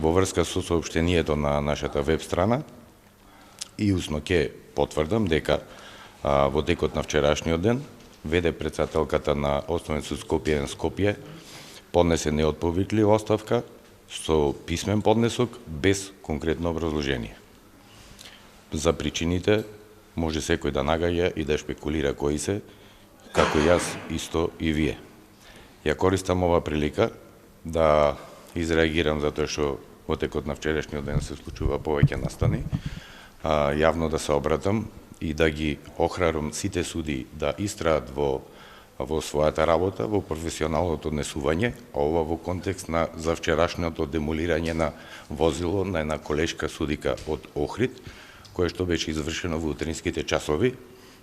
во врска со соопштението на нашата веб страна и усно ќе потврдам дека во текот на вчерашниот ден ВД председателката на Основен суд Скопје поднесе неотповиклива оставка со писмен поднесок без конкретно образложение. За причините може секој да нагаѓа и да шпекулира кои се, како јас исто и вие. Ја користам ова прилика да изреагирам затоа што во текот на вчерашниот ден се случува повеќе настани, јавно да се обратам и да ги охрабрам сите суди да истраат во својата работа, во професионалното однесување, ова во контекст на за вчерашното демолирање на возило на една колешка судика од Охрид, кое што беше извршено во утринските часови.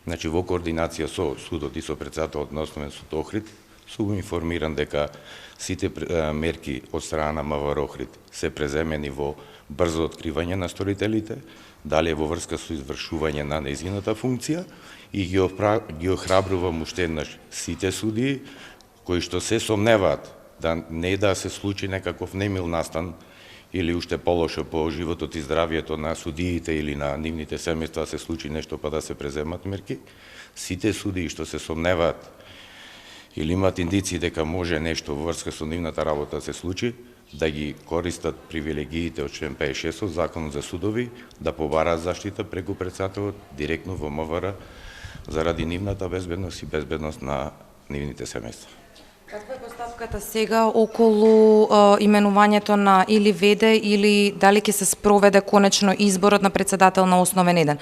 Значи, во координација со судот и со председателот на Основен суд Охрид, сум информиран дека сите мерки од страна на МВР Охрид се преземени во брзо откривање на сторителите, дали во врска со извршување на нејзината функција, и ги охрабрувам уште еднаш сите судии кои што се сомневаат да не да се случи некаков немил настан или уште полошо по животот и здравието на судиите или на нивните семејства се случи нешто па да се преземат мерки. Сите судии што се сомневаат или имаат индиции дека може нешто во врска со нивната работа да се случи, да ги користат привилегиите од член 56 од Законот за судови, да побараат заштита преку председателот директно во МВР заради нивната безбедност и безбедност на нивните семејства. Каква е поставката сега околу именувањето на или ВД или дали ќе се спроведе конечно изборот на председател на Основен 1?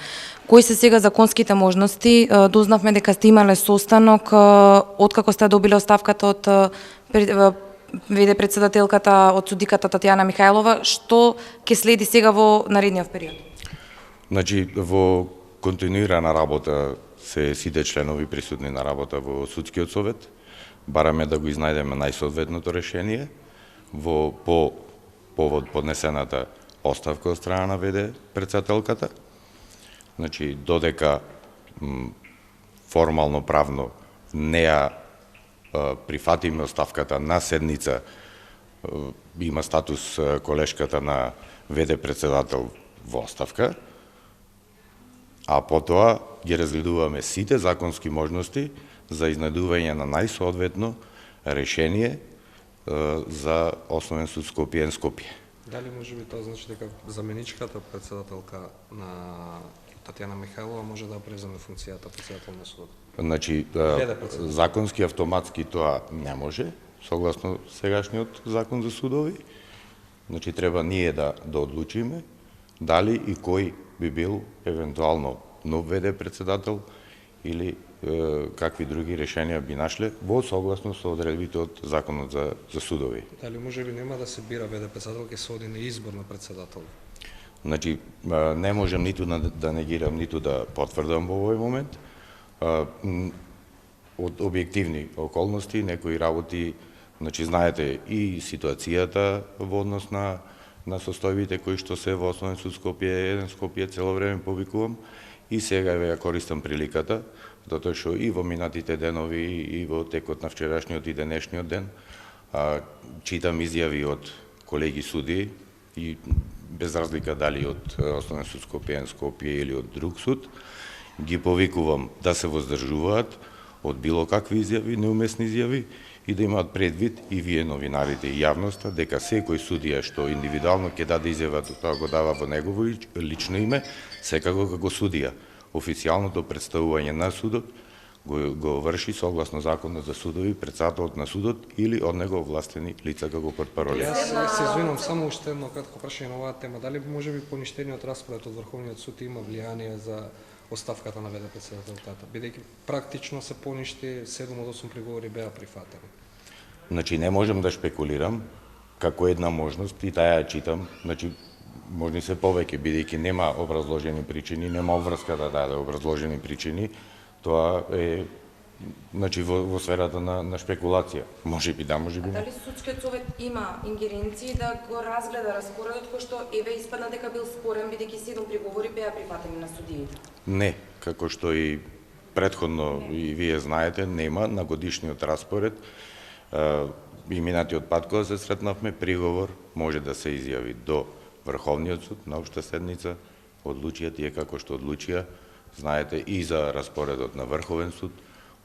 Кои се сега законските можности? Дознавме дека сте имале состанок откако сте добиле оставката од ВД председателката од судиката Татјана Михајлова. Што ќе следи сега во наредниот период? Значи, во континуирана работа се сите членови присутни на работа во судскиот совет. Бараме да го изнајдеме најсоодветното решение по повод поднесената оставка од страна на ВД председателката. Значи, додека формално правно не ја прифатиме оставката на седница, има статус колешката на ВД председател во оставка, а потоа ги разгледуваме сите законски можности за изнајдување на најсоодветно решение за Основен суд Скопје. Дали може би тоа значи дека заменичката председателка на Татјана Михајлова може да преземе функцијата председател на судот? Значи, законски автоматски тоа не може, согласно сегашниот закон за судови. Значи, треба ние да одлучиме дали и кој би бил евентуално нов ВД председател или какви други решенија би нашле во согласно со одредбите од Законот за судови. Дали може би нема да се бира ВД председател, ќе се оди на избор на председател? Значи, не можам ниту да негирам, ниту да потврдам во овој момент. Од објективни околности, некои работи, значи, знаете и ситуацијата во однос на состојбите кои што се во Основен суд Скопје цело време повикувам, и сега ја користам приликата, затоа што и во минатите денови и во текот на вчерашниот и денешниот ден читам изјави од колеги судии и без разлика дали од Основен суд Скопје или од друг суд, ги повикувам да се воздржуваат од било какви изјави, неуместни изјави, и да имаат предвид и вие новинарите и јавноста дека секој судија што индивидуално ќе даде изјава, тоа го дава во негово лично име, секако како судија. Официјалното представување на судот го врши согласно Законот за судови председателот на судот или од него овластени лица како портпароли. Јас се извинувам, само уште едно кратко прашање на оваа тема. Дали може би поништениот распоред од Врховниот суд има влијание за оставката на ВД председателката, бидејќи практично се поништи 7 од 8 приговори беа прифатени? Значи, не можам да шпекулирам како една можност и таа ја читам. Значи, можни се повеќе, бидејќи нема образложени причини, нема обврска да даде образложени причини. Тоа е, значи, во сферата на шпекулација. Може би да, може би не. Дали судскиот совет има ингеренции да го разгледа распоредот кој што еве испадна дека бил спорен бидејќи 7 приговори беа прифатени на судиите? Не, како што и претходно и вие знаете, нема на годишниот распоред и минатиот пат кога се сретнавме, приговор може да се изјави до Врховниот суд на општа седница, одлучија тие како што одлучија, знаете и за распоредот на Врховен суд,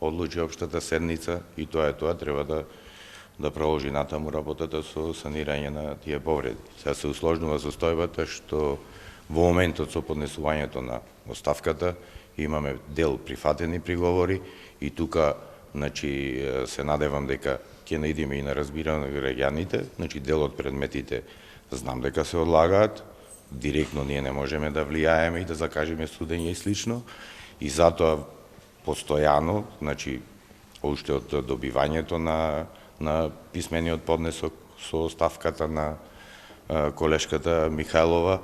одлучи општата седница и тоа треба да продолжи натаму работата со санирање на тие повреди. Сега се усложнува состојбата што во моментот со поднесувањето на оставката имаме дел прифатени приговори и тука се надевам дека ќе наидеме и на разбирање на граѓаните, дел од предметите знам дека се одлагаат, директно ние не можеме да влијаеме и да закажеме судење и слично, и затоа постојано, уште од добивањето на писмениот поднесок со оставката на колешката Михајлова,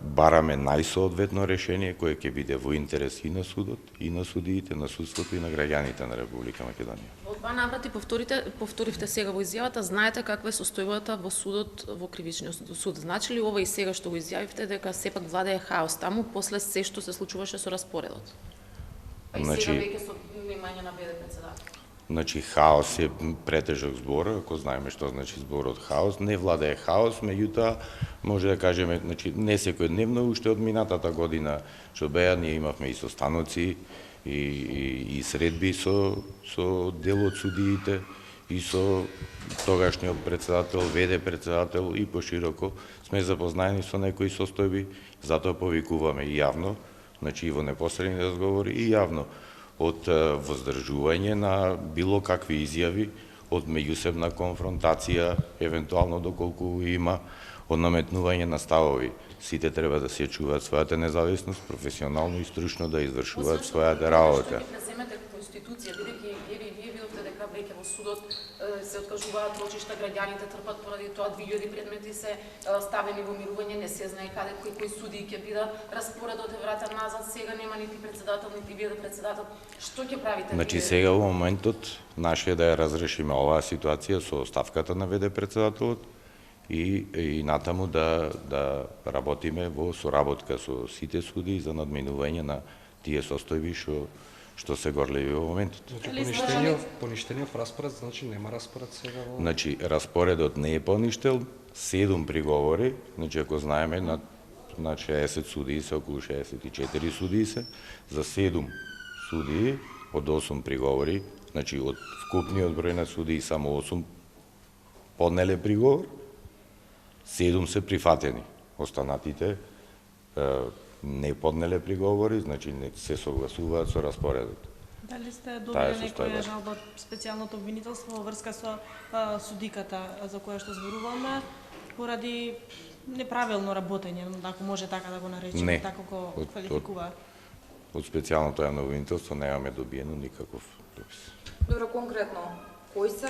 бараме најсоодветно решение кое ќе биде во интерес и на судот, и на судиите, на судството и на граѓаните на Република Македонија. Во два наврати повторивте сега во изјавата, знаете каква е состојбата во судот, во кривичниот суд. Значи ли ова и сега што го изјавивте дека сепак владее хаос таму после се што се случуваше со распоредот? А и сега веќе со внимание на ВД председател. Хаос е претежок збор, ако знаеме што значи зборот хаос, не владее хаос, меѓутоа може да кажеме, не секојдневно, уште од минатата година што беа, ние имавме и состаноци и средби со дел од судиите и со тогашниот председател, ВД председател и пошироко сме запознаени со некои состојби, затоа повикуваме и јавно, и во непосредни разговори и јавно од воздржување на било какви изјави, од меѓусебна конфронтација, евентуално доколку има, од наметнување на ставови. Сите треба да се чуваат својата независност, професионално и стручно да извршуваат својата работа. Што ќе преземете конституција, бидејќи вие видовте дека веќе во судот се откажуваат рочишта, граѓаните трпат поради тоа, 2000 предмети се ставени во мирување, не се знае каде кои судии ќе бидат, распоредот е вратен назад, сега нема нити председател, нити вие председател. Што ќе правите? Сега во моментот наше е да ја разрешиме оваа ситуација со оставката на ВД председателот и натаму да работиме во соработка со сите судии за надминување на тие состојби што се горливи во моментот. Поништениот распоред, нема распоред сега во... Распоредот не е поништел, 7 приговори, ако знаеме на 60 судии се, околу 64 судии се, за 7 судии од 8 приговори, од вкупниот број на судии само 8 поднеле приговор, 7 се прифатени. Останатите не поднеле приговори, не се согласуваат со распоредот. Дали сте добили некоја жалба од специјалното обвинителство во врска со судиката за која што зборуваме, поради неправилно работење, ако може така да го наречеме, така го квалификува? Од специјалното јавно обвинителство немаме добиено никаков допис. Добро, конкретно, кои се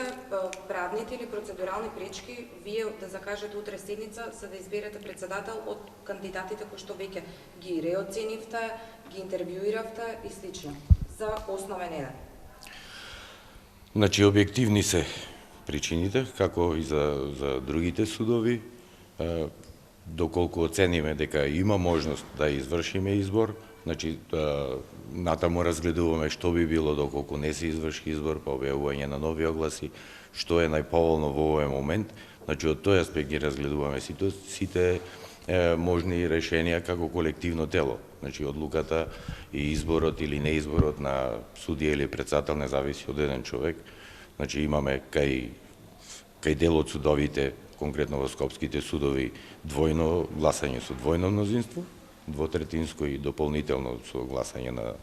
правните или процедурални пречки вие да закажете утре седница за да изберете председател од кандидатите кои што веќе ги реоценивте, ги интервјуиравте и слично за основен еден? Објективни се причините, како и за другите судови, доколку оцениме дека има можност да извршиме избор, натаму разгледуваме што би било доколку не се изврши избор, па објавување на нови огласи, што е најповолно во овој момент. Од тој аспект ги разгледуваме сите можни решенија како колективно тело. Одлуката и изборот или неизборот на судија или председател не зависи од еден човек. Имаме кај дел од судовите, конкретно во скопските судови, двојно гласање со двојно мнозинство, двотретинско и дополнително со гласање на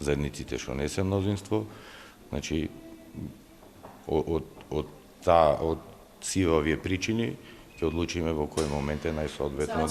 заедниците што не се мнозинство. Од сиве овие причини ќе одлучиме во кој момент е најсоодветно